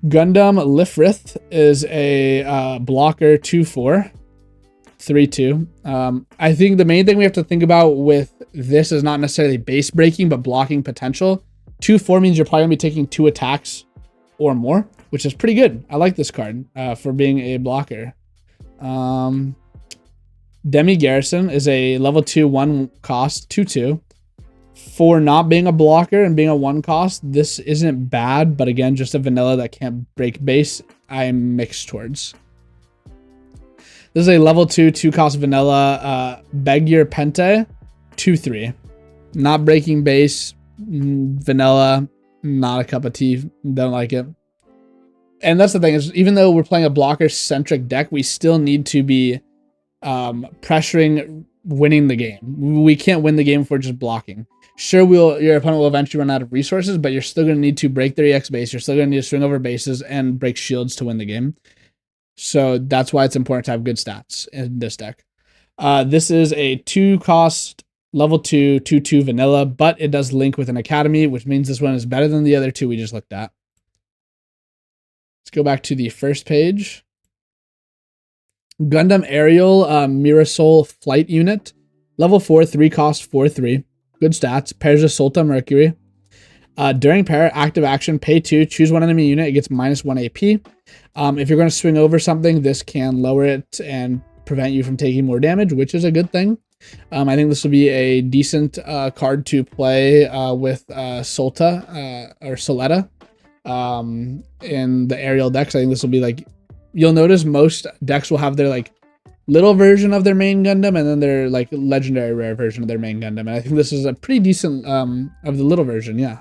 Speaker 1: Gundam Lifrith is a blocker 2/4. 3/2. I think the main thing we have to think about with this is not necessarily base breaking, but blocking potential. 2/4 means you're probably gonna be taking 2 attacks or more, which is pretty good. I like this card for being a blocker. Demi Garrison is a level 2, 1 cost, 2/2. For not being a blocker and being a 1 cost, this isn't bad, but again, just a vanilla that can't break base, I'm mixed towards. This is a level 2, 2 cost vanilla Begyr Pente, 2/3. Not breaking base, vanilla, not a cup of tea, don't like it. And that's the thing, is even though we're playing a blocker-centric deck, we still need to be pressuring winning the game. We can't win the game if we're just blocking. Sure, your opponent will eventually run out of resources, but you're still going to need to break their EX base. You're still going to need to swing over bases and break shields to win the game. So that's why it's important to have good stats in this deck. This is a 2 cost, level 2, 2/2 vanilla, but it does link with an academy, which means this one is better than the other 2 we just looked at. Let's go back to the first page. Gundam Aerial Mirasol Flight Unit. Level 4, 3 cost, 4/3. Good stats. Pairs with Solta Mercury. During pair, active action, pay 2, choose one enemy unit, it gets -1 AP. If you're going to swing over something, this can lower it and prevent you from taking more damage, which is a good thing. I think this will be a decent card to play with Solta or Soletta in the aerial decks. I think this will be like, you'll notice most decks will have their like little version of their main Gundam and then their like legendary rare version of their main Gundam. And I think this is a pretty decent of the little version, yeah.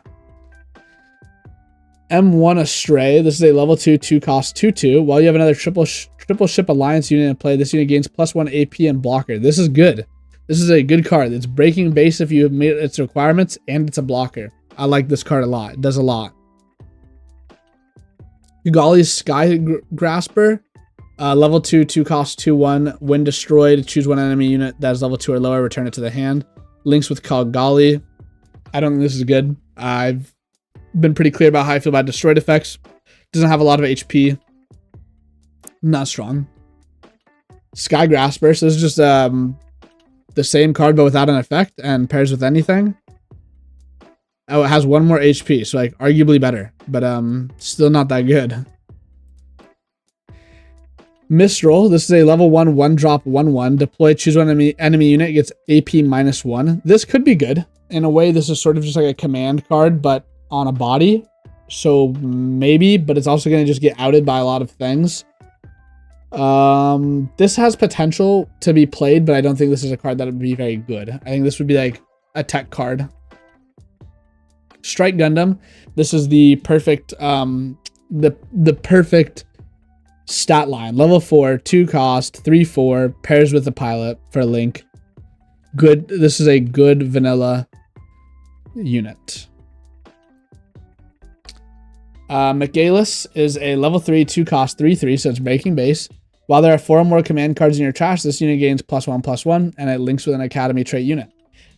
Speaker 1: M1 Astray. This is a level 2 cost 2/2. While you have another triple ship alliance unit in play, this unit gains +1 AP and blocker. This is good. This is a good card. It's breaking base if you have made its requirements, and it's a blocker. I like this card a lot. It does a lot. Ugali's Sky Grasper. Level 2 cost 2/1. When destroyed, choose one enemy unit that is level 2 or lower, return it to the hand. Links with Gali. I don't think this is good. I've been pretty clear about how I feel about destroyed effects. Doesn't have a lot of HP. Not strong. Sky Grasper. So this is just the same card but without an effect and pairs with anything. Oh, it has 1 more HP, so like arguably better, but still not that good. Mistral. This is a level 1 drop 1/1. Deploy, choose one enemy unit, gets AP -1. This could be good. In a way, this is sort of just like a command card, but on a body. So maybe, but it's also going to just get outed by a lot of things. This has potential to be played, but I don't think this is a card that would be very good. I think this would be like a tech card. Strike Gundam. This is the perfect the perfect stat line. Level 4, 2 cost, 3/4, pairs with the pilot for Link. Good. This is a good vanilla unit. Michaelis is a level 3, 2 cost, 3/3, so it's breaking base. While there are 4 more command cards in your trash, this unit gains +1/+1, and it links with an Academy trait unit.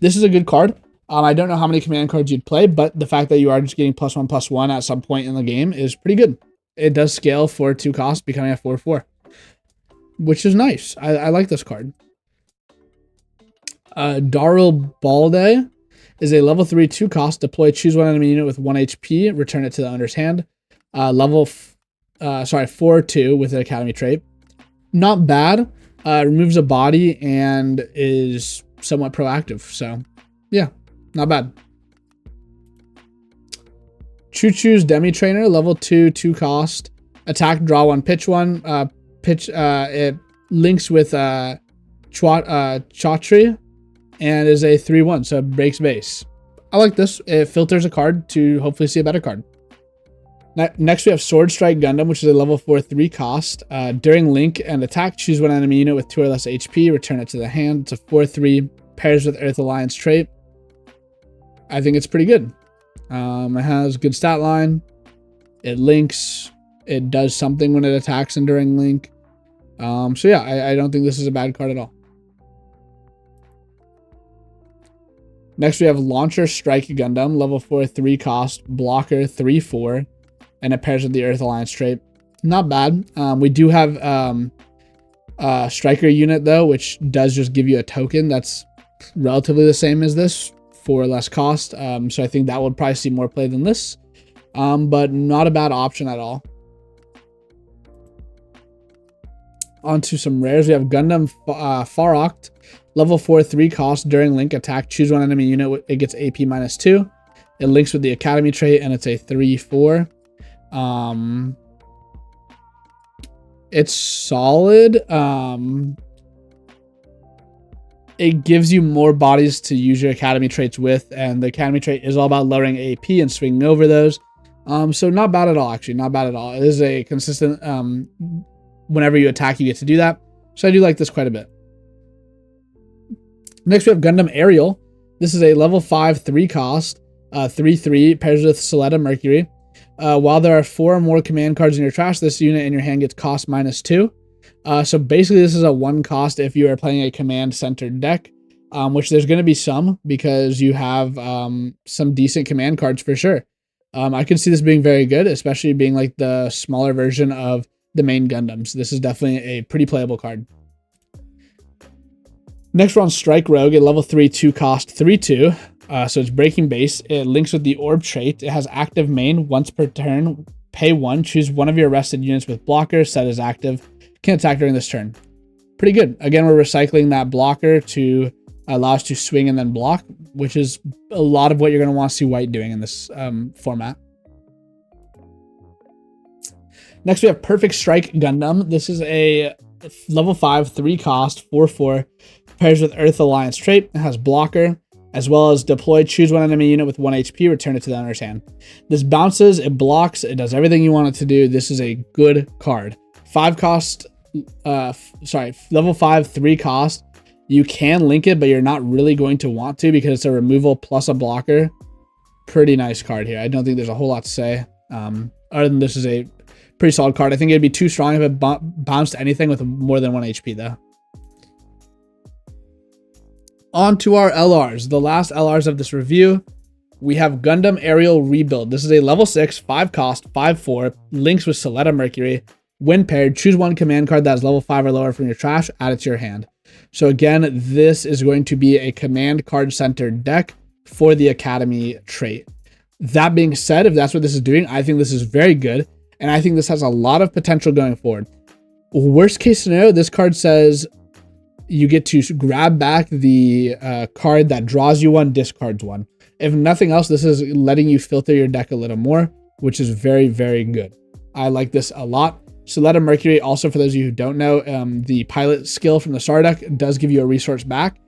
Speaker 1: This is a good card. I don't know how many command cards you'd play, but the fact that you are just getting +1/+1 at some point in the game is pretty good. It does scale for 2 cost, becoming a 4/4, which is nice. I like this card. Darrell Balde is a level 3, 2 cost. Deploy, choose one enemy unit with 1 HP, return it to the owner's hand. 4/2 with an Academy trait. Not bad. Removes a body and is somewhat proactive. So, yeah, not bad. Choo Choo's Demi Trainer, level 2, 2 cost. Attack, draw 1, pitch 1. It links with Chautry and is a 3/1, so it breaks base. I like this. It filters a card to hopefully see a better card. Next, we have Sword Strike Gundam, which is a level 4, 3 cost. During link and attack, choose one enemy unit with 2 or less HP, return it to the hand. It's a 4/3, pairs with Earth Alliance trait. I think it's pretty good. It has good stat line. It links. It does something when it attacks and during link. So yeah, I don't think this is a bad card at all. Next, we have Launcher Strike Gundam, level 4, 3 cost, blocker, 3/4, and it pairs with the Earth Alliance trait. Not bad. We do have a Striker unit, though, which does just give you a token that's relatively the same as this for less cost. So I think that would probably see more play than this, but not a bad option at all. On to some rares. We have Gundam Faroct, level 4, 3 cost. During link attack, choose one enemy unit. It gets AP -2. It links with the Academy trait, and it's a 3/4. It's solid. It gives you more bodies to use your Academy traits with, and the Academy trait is all about lowering AP and swinging over those. So not bad at all, actually. Not bad at all. It is a consistent... whenever you attack, you get to do that. So I do like this quite a bit. Next, we have Gundam Aerial. This is a level 5, 3 cost, 3/3, pairs with Soletta Mercury. While there are 4 or more command cards in your trash, this unit in your hand gets cost -2. So basically, this is a 1 cost if you are playing a command-centered deck, which there's going to be some because you have some decent command cards for sure. I can see this being very good, especially being like the smaller version of the main Gundams. This is definitely a pretty playable card. Next, we're on Strike Rogue, a level 3, 2 cost, 3/2. So it's breaking base. It links with the Orb trait. It has active main. Once per turn, pay 1. Choose one of your arrested units with blocker. Set as active. Can attack during this turn. Pretty good. Again, we're recycling that blocker to allows to swing and then block, which is a lot of what you're going to want to see white doing in this format. Next, we have Perfect Strike Gundam. This is a level 5, 3 cost, 4/4. Pairs with Earth Alliance trait. It has blocker, as well as deploy, choose one enemy unit with 1 HP, return it to the owner's hand. This bounces, it blocks, it does everything you want it to do. This is a good card. 5 cost, level 5, 3 cost. You can link it, but you're not really going to want to because it's a removal plus a blocker. Pretty nice card here. I don't think there's a whole lot to say. Other than this is a pretty solid card. I think it'd be too strong if it bounced anything with more than 1 HP though. On to our LRs, the last LRs of this review. We have Gundam Aerial Rebuild. This is a level 6, 5 cost, 5/4, links with Soletta Mercury. When paired, choose one command card that is level 5 or lower from your trash, add it to your hand. So again, this is going to be a command card centered deck for the Academy trait. That being said, if that's what this is doing, I think this is very good. And I think this has a lot of potential going forward. Worst case scenario, this card says you get to grab back the card that draws you 1, discards 1. If nothing else, this is letting you filter your deck a little more, which is very, very good. I like this a lot. Soletta Mercury, also for those of you who don't know, the pilot skill from the starter deck does give you a resource back.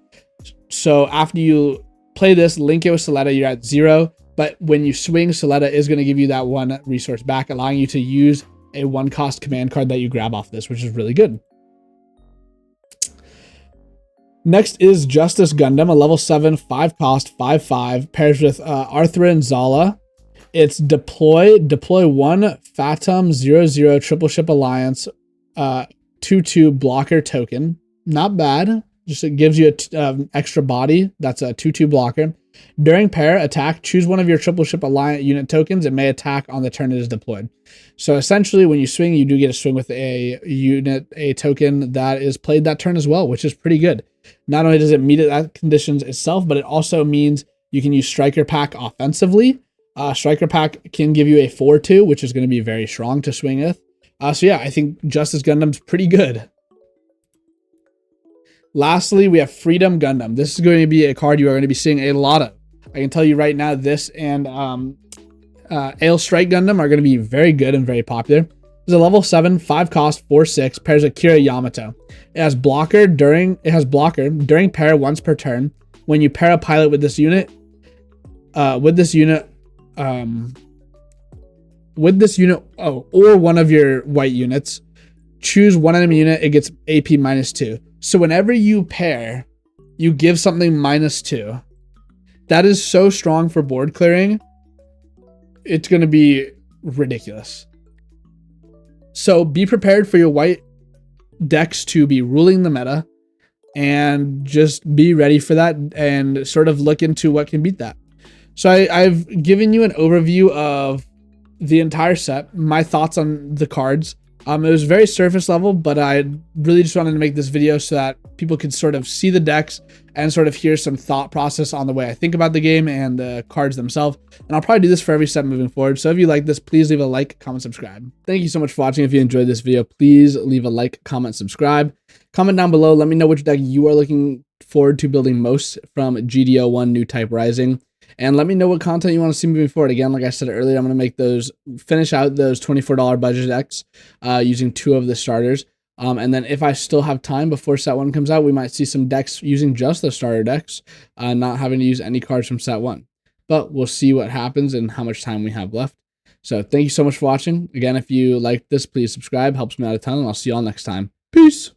Speaker 1: So after you play this, link it with Soletta, you're at 0. But when you swing, Soletta is going to give you that 1 resource back, allowing you to use a 1 cost command card that you grab off this, which is really good. Next is Justice Gundam, a level 7, 5 cost, 5/5, pairs with Arthur and Zala. It's deploy 1 Fatum 00 Triple Ship Alliance 2/2 blocker token. Not bad. Just it gives you a extra body. That's a 2/2 blocker. During pair attack, choose one of your Triple Ship Alliance unit tokens. It may attack on the turn it is deployed. So essentially, when you swing, you do get a swing with a unit, a token that is played that turn as well, which is pretty good. Not only does it meet that conditions itself, but it also means you can use Striker Pack offensively. Striker Pack can give you a 4/2, which is going to be very strong to swing with. So yeah, I think Justice Gundam's pretty good. Lastly, we have Freedom Gundam. This is going to be a card you are going to be seeing a lot of. I can tell you right now, this and Ale Strike Gundam are going to be very good and very popular. It's a level 7, 5 cost, 4/6, pairs with Kira Yamato. It has blocker during pair once per turn. When you pair a pilot with this unit, or one of your white units, choose 1 enemy unit, it gets AP -2. So whenever you pair, you give something -2. That is so strong for board clearing. It's going to be ridiculous. So be prepared for your white decks to be ruling the meta, and just be ready for that and sort of look into what can beat that. So I've given you an overview of the entire set, my thoughts on the cards. It was very surface level, but I really just wanted to make this video so that people could sort of see the decks and sort of hear some thought process on the way I think about the game and the cards themselves. And I'll probably do this for every set moving forward. So if you like this, please leave a like, comment, subscribe. Thank you so much for watching. If you enjoyed this video, please leave a like, comment, subscribe. Comment down below. Let me know which deck you are looking forward to building most from GD01 Newtype Rising. And let me know what content you want to see moving forward. Again, like I said earlier, I'm going to finish out those $24 budget decks using 2 of the starters. And then if I still have time before set 1 comes out, we might see some decks using just the starter decks, not having to use any cards from set 1. But we'll see what happens and how much time we have left. So thank you so much for watching. Again, if you liked this, please subscribe. Helps me out a ton, and I'll see you all next time. Peace.